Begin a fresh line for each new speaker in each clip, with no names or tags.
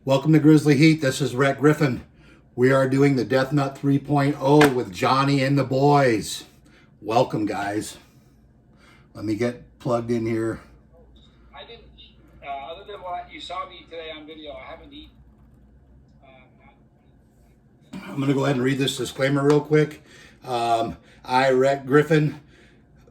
Welcome to Grizzly Heat. This is Rhett Griffin. We are doing the DEATHNUT 3.0 with Johnny and the boys. Welcome, guys. Let me get plugged in here.
I didn't eat, other than what you saw me eat today on video. I haven't eaten.
I'm going to go ahead and read this disclaimer real quick.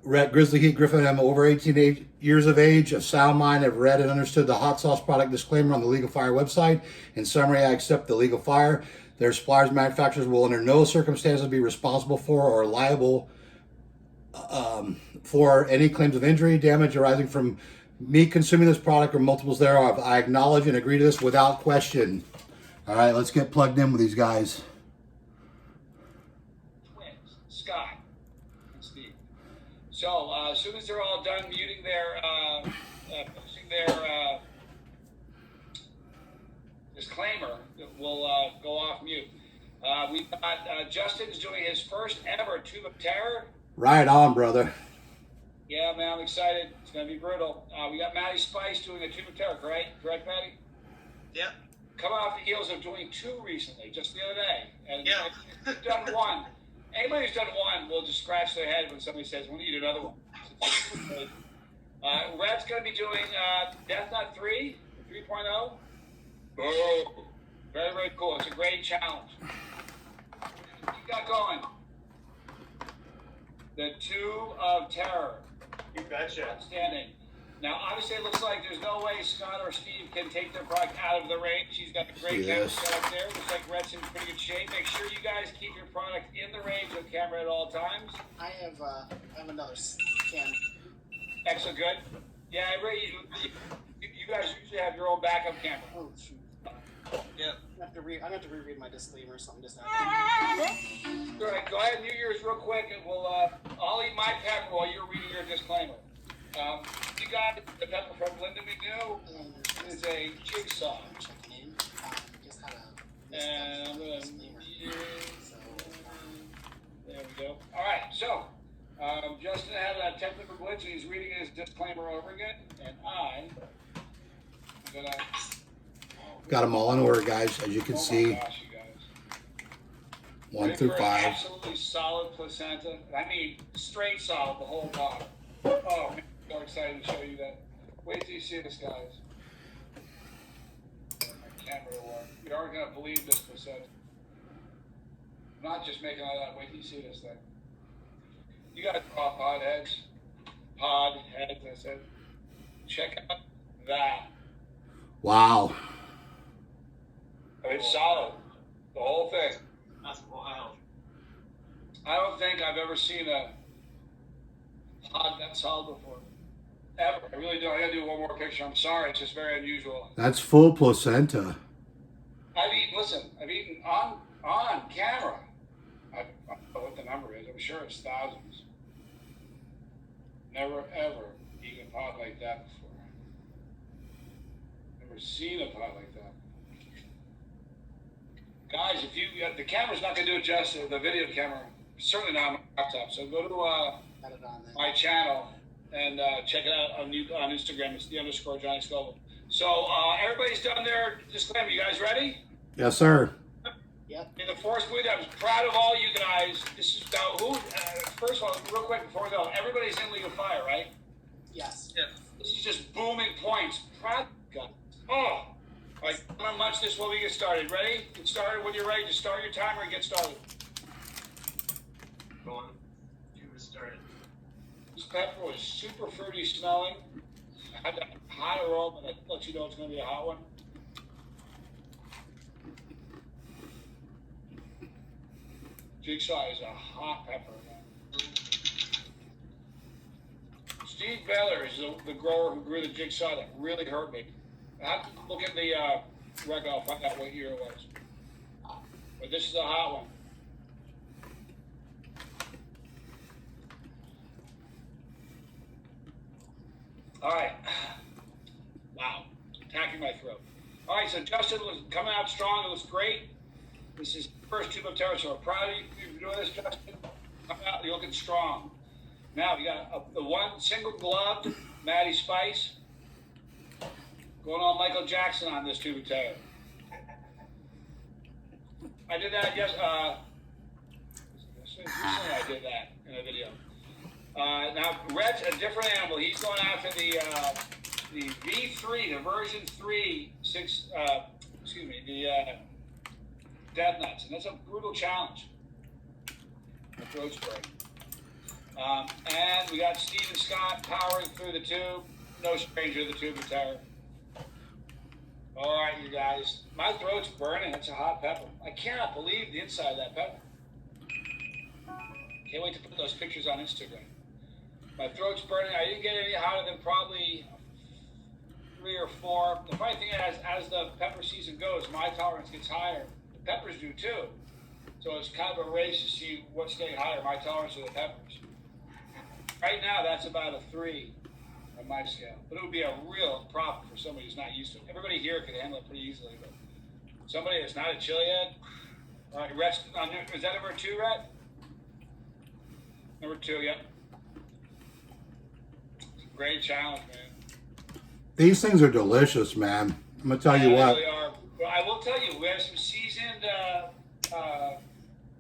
Rhett Grizzly Heat Griffin, I'm over 18 years of age, of sound mind. I've read and understood the hot sauce product disclaimer on the Legal Fire website. In summary, I accept the Legal Fire. Their suppliers and manufacturers will under no circumstances be responsible for or liable for any claims of injury, damage arising from me consuming this product or multiples thereof. I acknowledge and agree to this without question. All right, let's get plugged in with these guys.
Twins, Scott and Steve. So as soon as they're all done muting posting their disclaimer, we'll go off mute. We've got Justin's doing his first ever Tube of Terror.
Right on, brother.
Yeah, man, I'm excited. It's going to be brutal. We got Matty Spice doing a Tube of Terror, correct, Matty?
Yep.
Coming off the heels of doing 2 recently, just the other day. And
Yeah.
You've done 1. Anybody who's done 1 will just scratch their head when somebody says, we need another one. Red's going to be doing DEATHNUT 3, 3.0. Oh, very, very cool. It's a great challenge. Keep that going. The Tube of Terror.
You betcha.
Outstanding. Now, obviously, it looks like there's no way Scott or Steve can take their product out of the range. He's got a great camera set up there. Looks like Rhett's in pretty good shape. Make sure you guys keep your product in the range of camera at all times.
I have another can.
Excellent, good. Yeah, you guys usually have your own backup camera.
Oh shoot.
Yep.
I'm gonna have to reread my disclaimer or something just now.
All right, go ahead and mute yours real quick, and I'll eat my pepper while you're reading your disclaimer. You got the pepper from Linda McNew. It is a jigsaw.
Checking in. Just had a
And I'm going to
disclaimer.
There we go. All right, so Justin had a technical glitch, and he's reading his disclaimer over again. And I'm going to...
Got them all in order, guys, as you can see.
Gosh, you guys.
1 through 5.
Absolutely solid placenta. I mean, straight solid, the whole bottom. Oh, man, I'm so excited to show you that. Wait till you see this, guys. My camera will work. You aren't going to believe this placenta. I'm not just making all that. Wait till you see this thing. You guys draw pod heads. Pod heads, I said. Check out that.
Wow.
I mean, solid. The whole thing.
That's wild.
I don't think I've ever seen a pod that solid before. Ever. I really don't. I gotta do one more picture. I'm sorry. It's just very unusual.
That's full placenta.
I've eaten on camera. I don't know what the number is. I'm sure it's thousands. Never, ever eaten a pod like that before. Never seen a pod like that. Guys, if the camera's not going to do it justice, the video camera, certainly not on my laptop. So go to my channel and check it out on Instagram. It's _Johnny Scoville. So everybody's done their disclaimer. You guys ready?
Yes, sir.
Yep.
In the force booth, I was proud of all you guys. This is now who? First of all, real quick before we go, everybody's in League of Fire, right?
Yes.
Yeah.
This is just booming points. Proud, guys. Oh. All right, I'm going to munch this while we get started. Ready? Get started when you're ready. Just start your timer and get started.
Going. You were started.
This pepper was super fruity smelling. I had that hot aroma that lets you know it's going to be a hot one. Jigsaw is a hot pepper. Steve Baylor is the grower who grew the jigsaw that really hurt me. I have to look at the record. I'll find out what year it was. But this is a hot one. All right. Wow. Attacking my throat. All right, so Justin was coming out strong. It was great. This is the first Tube of Terror, so we're proud of you for doing this, Justin. Coming out, you're looking strong. Now, we got the one single gloved Matty Spice. Going on Michael Jackson on this Tube of Terror. I did that recently I did that in a video. Now Rhett's a different animal. He's going after the V3, the version 3, the death nuts, and that's a brutal challenge. The throat's burning. And we got Steve and Scott powering through the tube. No stranger to the tube of terror. All right, you guys. My throat's burning. It's a hot pepper. I cannot believe the inside of that pepper. Can't wait to put those pictures on Instagram. My throat's burning. I didn't get any hotter than probably 3 or 4. The funny thing is, as the pepper season goes, my tolerance gets higher. The peppers do too. So it's kind of a race to see what's getting higher, my tolerance or the peppers. Right now, that's about a 3 on my scale. But it would be a real problem for somebody who's not used to it. Everybody here could handle it pretty easily, but somebody that's not a chilihead. All right, Rhett's on there. Is that number 2, Rhett? Number 2, yep. It's a great challenge, man.
These things are delicious, man. I'm gonna tell you what.
They really are. Well, I will tell you, we have some seasoned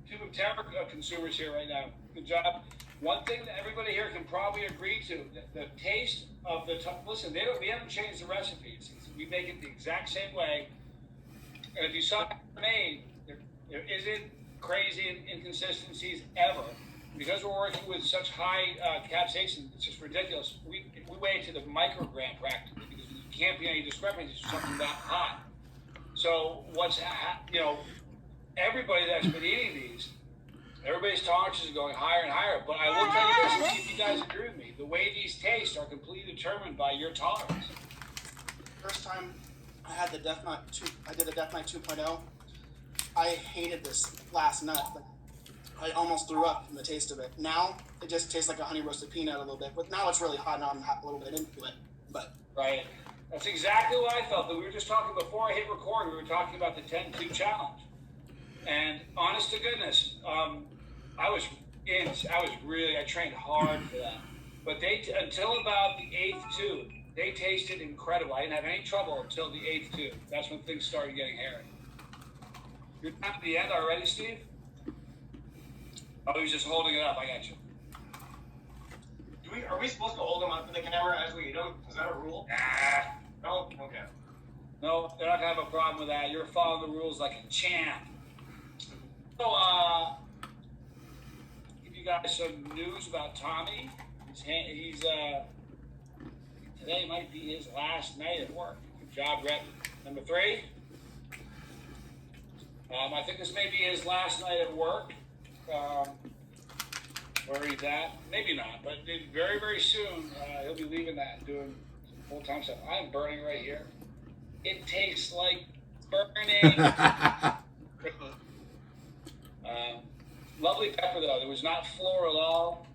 tube of terror consumers here right now. Good job. One thing that everybody here can probably agree to: the taste of the listen. We haven't changed the recipes. We make it the exact same way. And if you saw it made, there isn't crazy inconsistencies ever. Because we're working with such high capsaicin, it's just ridiculous. We weigh it to the microgram practically because there can't be any discrepancies for something that hot. So everybody that's been eating these, everybody's tolerances are going higher and higher. But I will tell you this, and see if you guys agree with me: the way these taste are completely determined by your tolerance.
First time I had the DEATHNUT 2, I did the DEATHNUT 2.0. I hated this last nut. But I almost threw up from the taste of it. Now it just tastes like a honey roasted peanut a little bit. But now it's really hot. Now I'm a little bit into it. But
right, that's exactly what I felt. That we were just talking before I hit record. We were talking about the 10-2 challenge, and honest to goodness, I trained hard for that. But until about the 8th tube, they tasted incredible. I didn't have any trouble until the 8th tube. That's when things started getting hairy. You're at the end already, Steve? Oh, he's just holding it up. I got you.
Are we supposed to hold them up to the camera as we eat them? Is that a rule?
Ah.
No? Okay.
No, they're not going to have a problem with that. You're following the rules like a champ. So, give you guys some news about Tommy. Today might be his last night at work. Good job, Rhett. Number 3. I think this may be his last night at work. Where he's at, maybe not, but very, very soon he'll be leaving that and doing some full-time stuff. I'm burning right here. It tastes like burning. Lovely pepper though. There was not floor at all.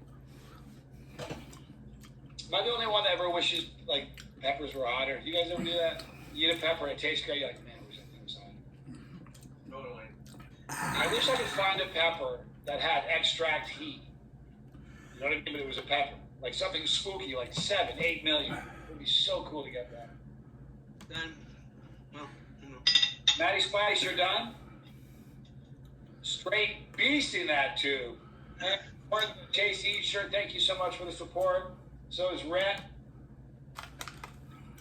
Am I the only one that ever wishes like peppers were hotter? You guys ever do that? You eat a pepper, it tastes great. You're like, man, I wish that thing was hot.
Totally.
I wish I could find a pepper that had extract heat. You know what I mean? But it was a pepper. Like something spooky, like 7, 8 million. It would be so cool to get that.
then, well,
Matty Spice, you're done? Straight beasting that too. And for the Chase E shirt, thank you so much for the support. So is Rhett.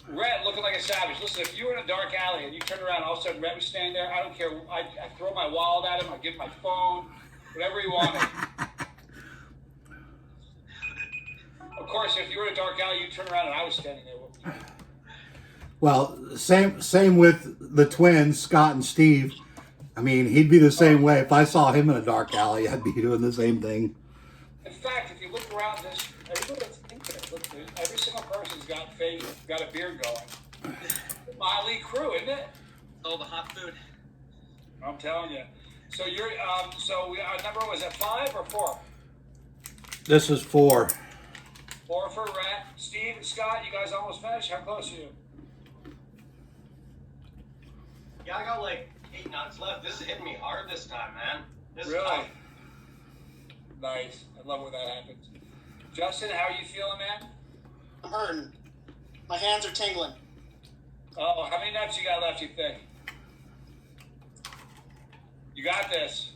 Rhett looking like a savage. Listen, if you were in a dark alley and you turned around, all of a sudden Rhett was standing there, I don't care. I throw my wallet at him, I give him my phone, whatever he wanted. Of course, if you were in a dark alley, you turn around and I was standing there.
Well, same with the twins, Scott and Steve. I mean, he'd be the same way. If I saw him in a dark alley, I'd be doing the same thing.
In fact, if you look around this, everybody that's in there, look, every single person's got a beard going. Motley crew, isn't it?
All the hot food.
I'm telling you. So you're our number was at 5 or 4?
This is 4.
4 for Rhett. Steve and Scott, you guys almost finished. How close are you?
Yeah, I got like 8 nuts left. This is hitting me hard this time, man. This
Really?
is tough.
Nice. I love when that happens. Justin, how are you feeling, man?
I'm hurting. My hands are tingling.
Oh, how many nuts you got left, you think? You got this.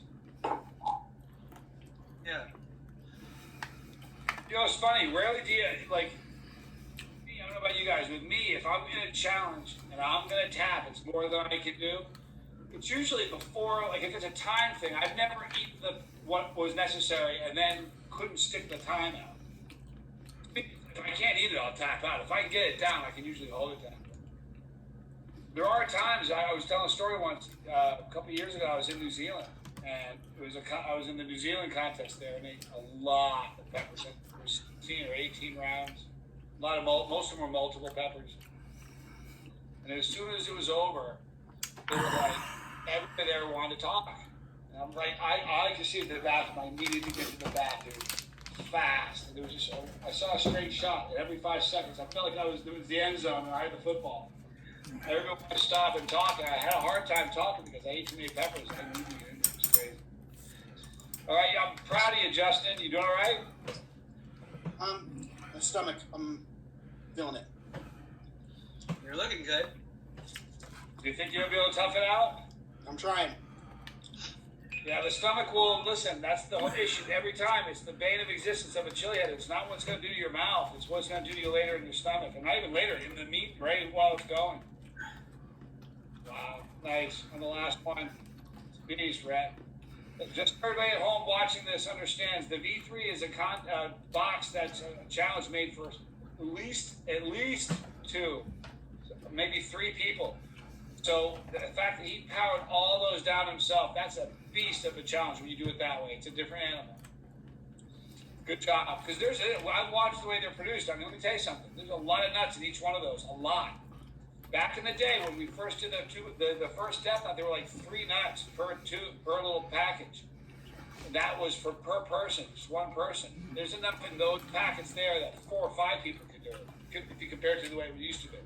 Yeah.
You know, it's funny. Rarely do you, like, me, I don't know about you guys. With me, if I'm in a challenge and I'm going to tap, it's more than I can do. It's usually before, like, if it's a time thing, I've never eaten what was necessary and then couldn't stick the time out. If I can't eat it, I'll tap out. If I can get it down, I can usually hold it down. There are times, I was telling a story once, a couple of years ago, I was in New Zealand, and I was in the New Zealand contest there, and ate a lot of peppers. There were 16 or 18 rounds. Most of them were multiple peppers. And as soon as it was over, they were like, everybody there wanted to talk. And I'm like, I could see the bathroom. I needed to get to the bathroom fast. And it was just, I saw a straight shot every 5 seconds. I felt like it was the end zone and I had the football. Everyone wanted to stop and talk, and I had a hard time talking because I ate too many peppers. I knew it was crazy. All right, I'm proud of you, Justin. You doing all right?
My stomach, I'm feeling it.
You're looking good.
Do you think you'll be able to tough it out?
I'm trying.
Yeah, the stomach will, listen, that's the whole issue every time. It's the bane of existence of a chili head. It's not what it's going to do to your mouth. It's what it's going to do to you later in your stomach. And not even later, in the meat, right while it's going. Wow, nice. And the last one, beast, Rhett. Just everybody at home watching this understands the V3 is a box that's a challenge made for at least 2, maybe 3 people. So the fact that he powered all those down himself, that's a beast of a challenge when you do it that way. It's a different animal. Good job. Because I watched the way they're produced. I mean, let me tell you something. There's a lot of nuts in each one of those. A lot. Back in the day when we first did the first DEATHNUT, there were like 3 nuts per little package. And that was per person, just one person. There's enough in those packets there that 4 or 5 people could do it, if you compare it to the way it used to be.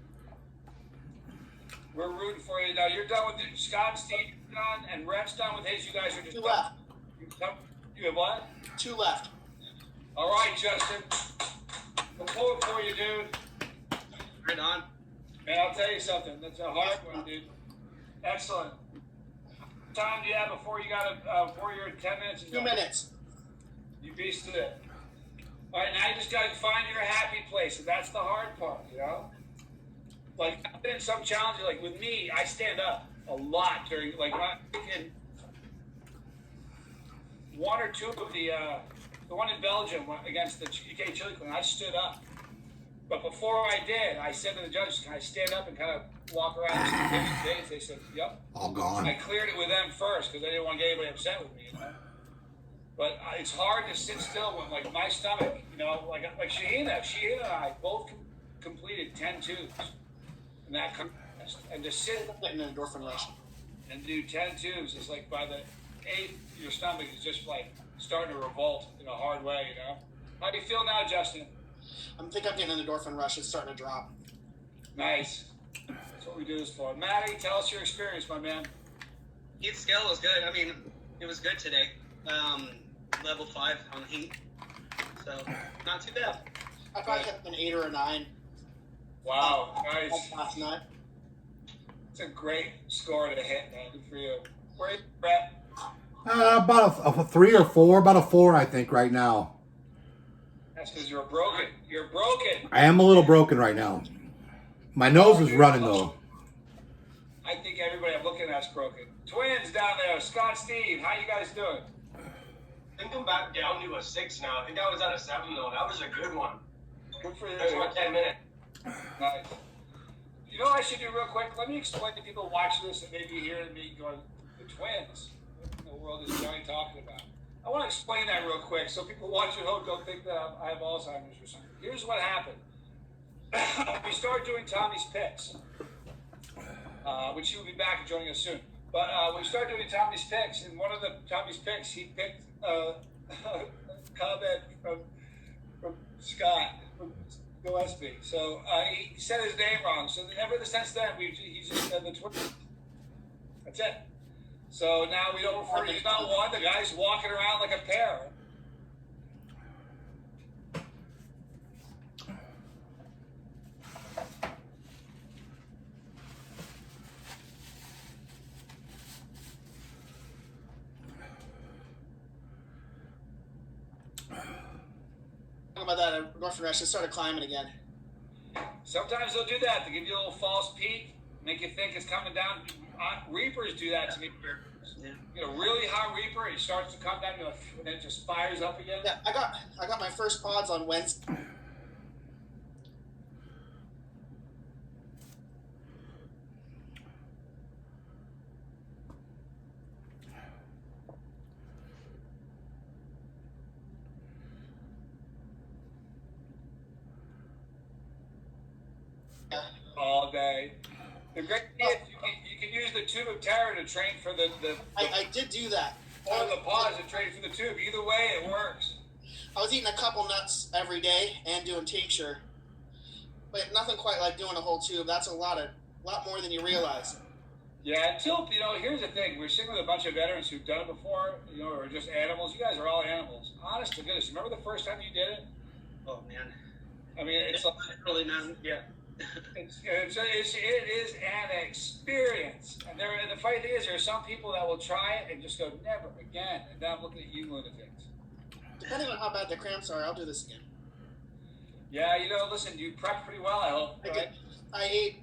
We're rooting for you. Now you're done with it. Scott, Steve, done, and Rhett's done with his. You guys are just
2 left.
You have what?
2 left.
All right, Justin. I'm pulling for you, dude.
Right on.
Man, I'll tell you something. That's a hard one, dude. Excellent. What time do you have before your 10 minutes is
2
done?
minutes.
You beasted it. All right, now you just got to find your happy place, and that's the hard part, you know? Like, I've been in some challenges, like with me, I stand up a lot during, like, when I'm thinking 1 or 2 of the one in Belgium against the UK Chili Queen, I stood up. But before I did, I said to the judges, can I stand up and kind of walk around and see the They said, yep.
All gone.
I cleared it with them first because I didn't want to get anybody upset with me, you know? But it's hard to sit still when, like, my stomach, you know, like Shahina and I both completed 10 tubes. In that contest, and to sit
Getting an endorphin rush.
and do 10 tubes is like by the 8th, your stomach is just like starting to revolt in a hard way, you know? How do you feel now, Justin?
I'm getting an endorphin rush. It's starting to drop.
Nice. That's what we do this for. Matty, tell us your experience, my man.
Heat scale was good. I mean, it was good today. Level 5 on heat. So, not too bad.
I probably hit an 8 or a 9.
Wow, nice.
Last nut.
It's a great score to hit, man. Good for you. Where are you, Brett?
About a 3 or 4, about a 4, I think, right now.
That's because you're broken. You're broken.
I am a little broken right now. My nose is running, though.
I think everybody I'm looking at is broken. Twins down there, Scott, Steve, how you guys doing?
I think I'm back down to a 6 now. I think I was at a 7 though. That was a good one.
Good for you.
That's my 10 minutes.
Nice. You know what I should do real quick? Let me explain to people watching this and maybe hearing me going, the twins. What in the world is Johnny talking about? I want to explain that real quick so people watching home don't think that I have Alzheimer's or something. Here's what happened. We started doing Tommy's picks, which he will be back and joining us soon. But we started doing Tommy's picks, and one of the Tommy's picks, he picked a comment from Scott from Gillespie. So he said his name wrong. So ever since then, he just said the twins. That's it. So now we don't refer to, he's not one, the guy's walking around like a pair.
that endorphin rush, I started climbing again.
Sometimes they'll do that to give you a little false peak, make you think it's coming down. Reapers do that to me.
Yeah.
You know, really hot reaper, it starts to come down, and then it just fires up again.
Yeah, I got my first pods on Wednesday.
All day. The great thing is you can use the tube of terror to train for the
I did do that.
or the pause to train for the tube. Either way, it works.
I was eating a couple nuts every day and doing tincture, but nothing quite like doing a whole tube. That's a lot more than you realize.
Yeah, until, here's the thing. We're sitting with a bunch of veterans who've done it before, or just animals. You guys are all animals. Honest to goodness. Remember the first time you did it?
Oh man.
I mean, it's like,
really not. Yeah.
it is an experience. And the funny thing is, there are some people that will try it and just go, never again. And now I'm looking at you lunatics.
Depending on how bad the cramps are, I'll do this again.
Yeah, listen, you prepped pretty well, I hope. Right?
I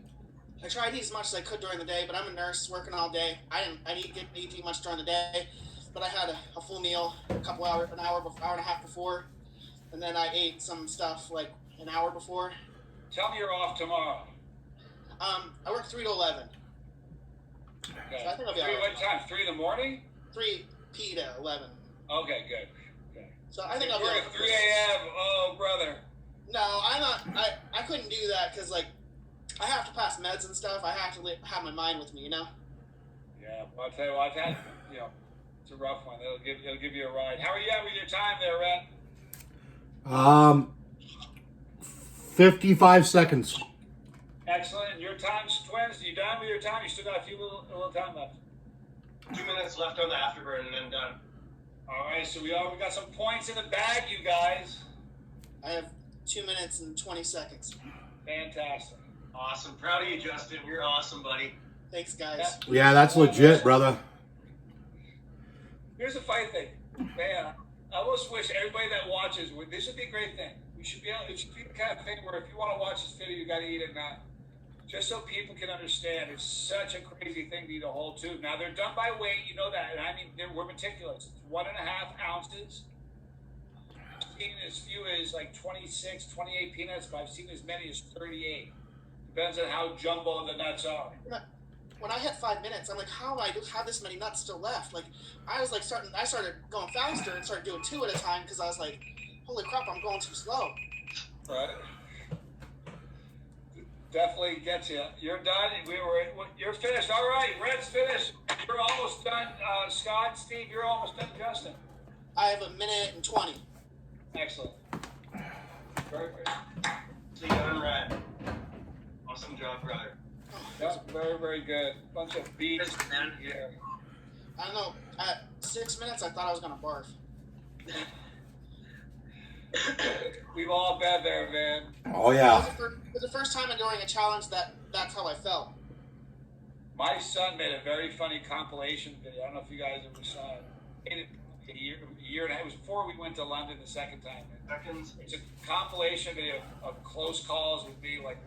tried to eat as much as I could during the day, but I'm a nurse working all day. I didn't get to eat too much during the day, but I had a full meal an hour and a half before, and then I ate some stuff like an hour before.
Tell me you're off tomorrow.
I work 3 to 11.
Okay.
So I think I'll be all right.
What time? 3 in the morning?
3 p to 11.
Okay, good. Okay.
So I think I'll be
You're
all
at
right.
3 a.m. Oh, brother.
No, I'm not. I couldn't do that because like I have to pass meds and stuff. I have to have my mind with me,
Yeah, well, I'll tell you what, I've had, it's a rough one. It'll give you a ride. How are you at with your time there, Red?
55 seconds.
Excellent. And your time's twins. You done with your time? You still got a few little time left.
2 minutes left on the afterburn and then done.
All right, so we got some points in the bag, you guys.
I have 2 minutes and 20 seconds.
Fantastic.
Awesome. Proud of you, Justin. You're awesome, buddy.
Thanks, guys.
Yeah, that's legit, brother.
Here's the funny thing, man. I almost wish everybody that watches this would be a great thing. It should be the kind of thing where if you want to watch this video, you got to eat it now, just so people can understand. It's such a crazy thing to eat a whole tube. Now they're done by weight, you know that, and I mean we're meticulous. It's 1.5 ounces. I've seen as few as like 26, 28 peanuts, but I've seen as many as 38. Depends on how jumbo the nuts are.
When I hit 5 minutes, I'm like, how do I have this many nuts still left? Like, I started going faster and started doing 2 at a time because I was like, holy crap, I'm going too slow.
Right. Definitely gets you. You're done. You're finished. All right, Red's finished. You're almost done. Scott, Steve, you're almost done. Justin.
I have 1 minute and 20.
Excellent. Very good.
See you done, Red. Awesome job, brother.
Yep, very, very good. Bunch of beats.
Man.
Yeah.
I don't know. At 6 minutes, I thought I was gonna barf.
We've all been there, man.
Oh,
It
yeah.
was the first time during a challenge that's how I felt.
My son made a very funny compilation video. I don't know if you guys ever saw it. He made it a year and a half. It was before we went to London the second time.
Seconds.
It's a compilation video of close calls with me, like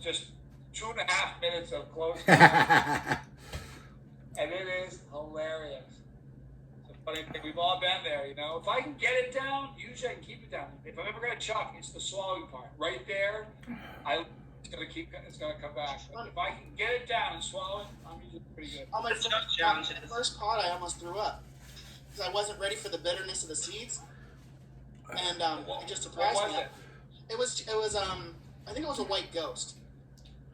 just 2.5 minutes of close calls. And it is hilarious. It's a funny thing. We've all been there, If I can get it down, usually I can keep it down. If I'm ever going to chuck, it's the swallowing part. Right there, it's going to come back. But if I can get it down and swallow it, I'm usually pretty good.
On my first pod, I almost threw up because I wasn't ready for the bitterness of the seeds, and it just surprised
What was
me.
it?
It was I think it was a white ghost.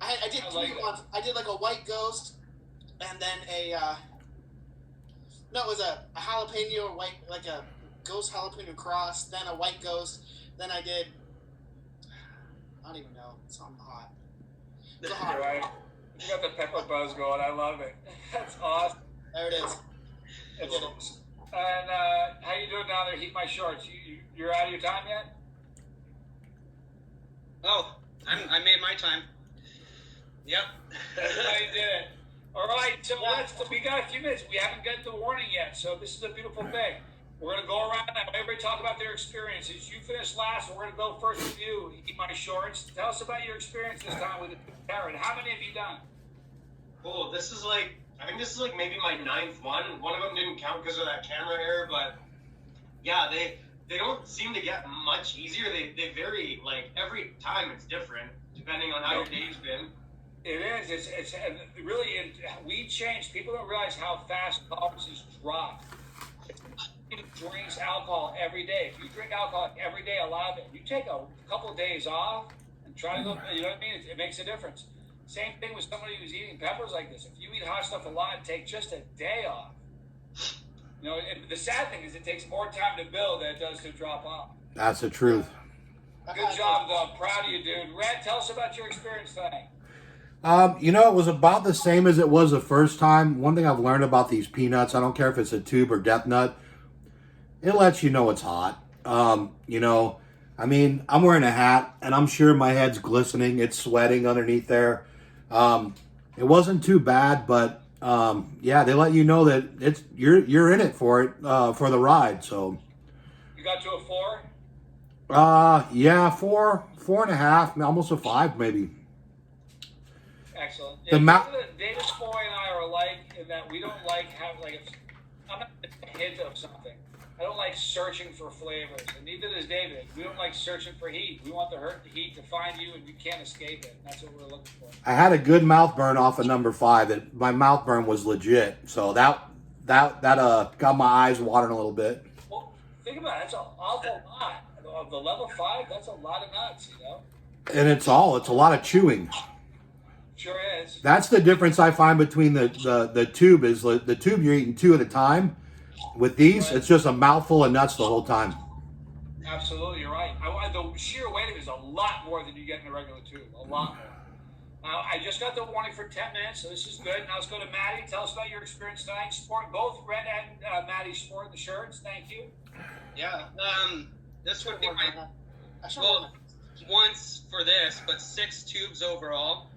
I did
I
3
like that.
ones. I did like a white ghost, and then it was a jalapeno white, like a ghost jalapeno cross, then a white ghost, then I did, I don't even know, something hot. It was a hot.
Right. You got the pepper buzz going. I love it. That's awesome.
There it is.
And how you doing down there? Heat my shorts. You're out of your time yet?
Oh, I made my time. Yep.
That's how you did it. All right, so we got a few minutes. We haven't got the warning yet, so this is a beautiful thing. We're going to go around and everybody talk about their experiences. You finished last, we're going to go first with you. Eat my shorts. Tell us about your experience this time with the Terran. How many have you done?
Cool. This is like, I think this is like maybe my 9th one. One of them didn't count because of that camera error, but yeah, they don't seem to get much easier. They vary, like every time it's different depending on how your day's been.
It is. It's really. We changed. People don't realize how fast tolerances drop. Drinks alcohol every day. If you drink alcohol every day, a lot of it, you take a couple of days off and try to go. You know what I mean? It makes a difference. Same thing with somebody who's eating peppers like this. If you eat hot stuff a lot, take just a day off. You know, the sad thing is it takes more time to build than it does to drop off.
That's the truth.
Good job, though. I'm proud of you, dude. Red, tell us about your experience tonight.
You know, it was about the same as it was the first time. One thing I've learned about these peanuts, I don't care if it's a tube or DEATHNUT, it lets you know it's hot. You know, I mean, I'm wearing a hat, and I'm sure my head's glistening. It's sweating underneath there. It wasn't too bad, but yeah, they let you know that you're in it for it for the ride. So
You got to a 4?
yeah, 4.5, almost a 5 maybe.
Excellent.
The
Davis Foy and I are alike in that we don't like I'm not a hint of something. I don't like searching for flavors, and neither does David. We don't like searching for heat. We want the heat to find you, and you can't escape it. That's what we're looking for.
I had a good mouth burn off of number 5. That my mouth burn was legit. So that got my eyes watering a little bit.
Well, think about it. That's an awful lot. Of the level 5, that's a lot of nuts, you know?
And it's a lot of chewing.
Sure is.
That's the difference I find between the tube is the tube you're eating 2 at a time. With these, it's just a mouthful of nuts the whole time.
Absolutely, you're right. The sheer weight of it is a lot more than you get in a regular tube. A lot more. I just got the warning for 10 minutes, so this is good. Now let's go to Matty. Tell us about your experience tonight. Sport both Red and Matty sport the shirts. Thank you.
Yeah. This would be my
Well,
once for this, but 6 tubes overall.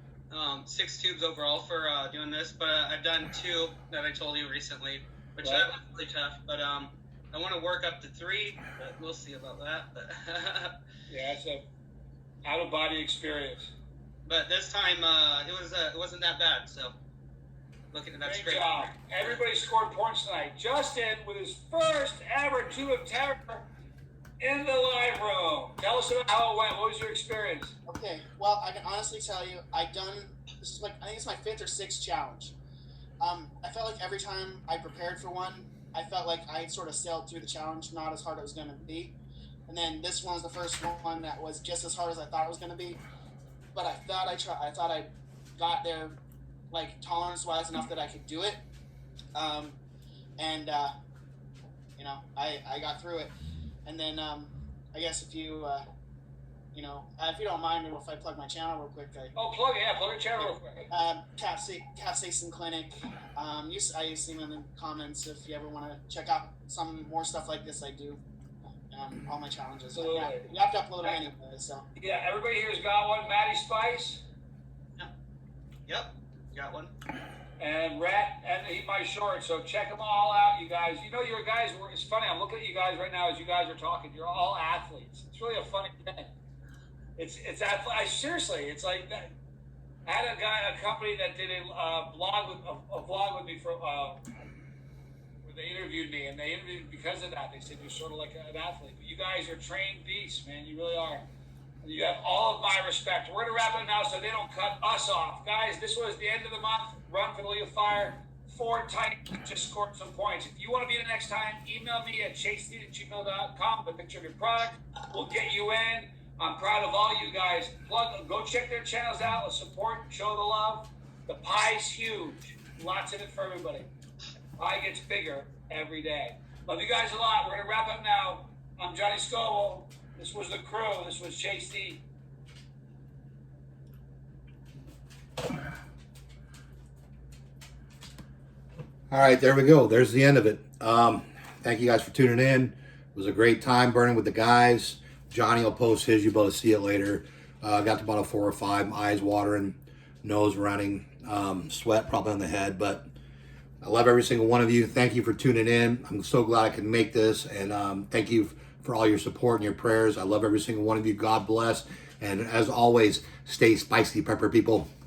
6 tubes overall for doing this, but I've done 2 that I told you recently, which that was really tough. But I want to work up to 3, but we'll see about that. But
Yeah, it's a out of body experience.
but this time it wasn't that bad. So looking at that
Great
straight.
job. Everybody scored points tonight. Justin with his first ever Tube of Terror in the live room. Tell us about how it went. What was your experience?
okay. Well, I can honestly tell you, I think it's my 5th or 6th challenge. I felt like every time I prepared for one, I felt like I sort of sailed through the challenge, not as hard as it was going to be. And then this one was the first one that was just as hard as I thought it was going to be. But I thought I got there, like, tolerance-wise enough that I could do it. You know, I got through it. And then, I guess if you don't mind, if I plug my channel real quick.
Plug your channel real quick.
CAPSAICIN Clinic. I see them in the comments if you ever want to check out some more stuff like this I do. All my challenges.
Absolutely.
You have to upload them anyway, so.
Yeah, everybody here's got one. Matty Spice
Yep, got one.
and Rat and Eat My Shorts. So check them all out, you guys. You know, your guys. It's funny. I'm looking at you guys right now as you guys are talking. You're all athletes. It's really a funny thing. It's seriously. It's like that. I had a company that did a vlog with me for. They interviewed me, and they interviewed me because of that. They said you're sort of like an athlete. But you guys are trained beasts, man. You really are. You have all of my respect. We're going to wrap it now so they don't cut us off. Guys, this was the end of the month. Run for the League of Fire. 4 Tiny just scored some points. If you want to be the next time, email me at chasesteed@gmail.com with a picture of your product. We'll get you in. I'm proud of all you guys. Go check their channels out. Let's support, show the love. The pie's huge. Lots in it for everybody. Pie gets bigger every day. Love you guys a lot. We're going to wrap up now. I'm Johnny Scoville. This was the crew. This was Chase D.
All right, there we go. There's the end of it. Thank you guys for tuning in. It was a great time burning with the guys. Johnny will post his. You'll be able to see it later. Got to about a 4 or 5. Eyes watering, nose running, sweat probably on the head, but I love every single one of you. Thank you for tuning in. I'm so glad I could make this, and thank you for all your support and your prayers. I love every single one of you. God bless. And as always, stay spicy, pepper people.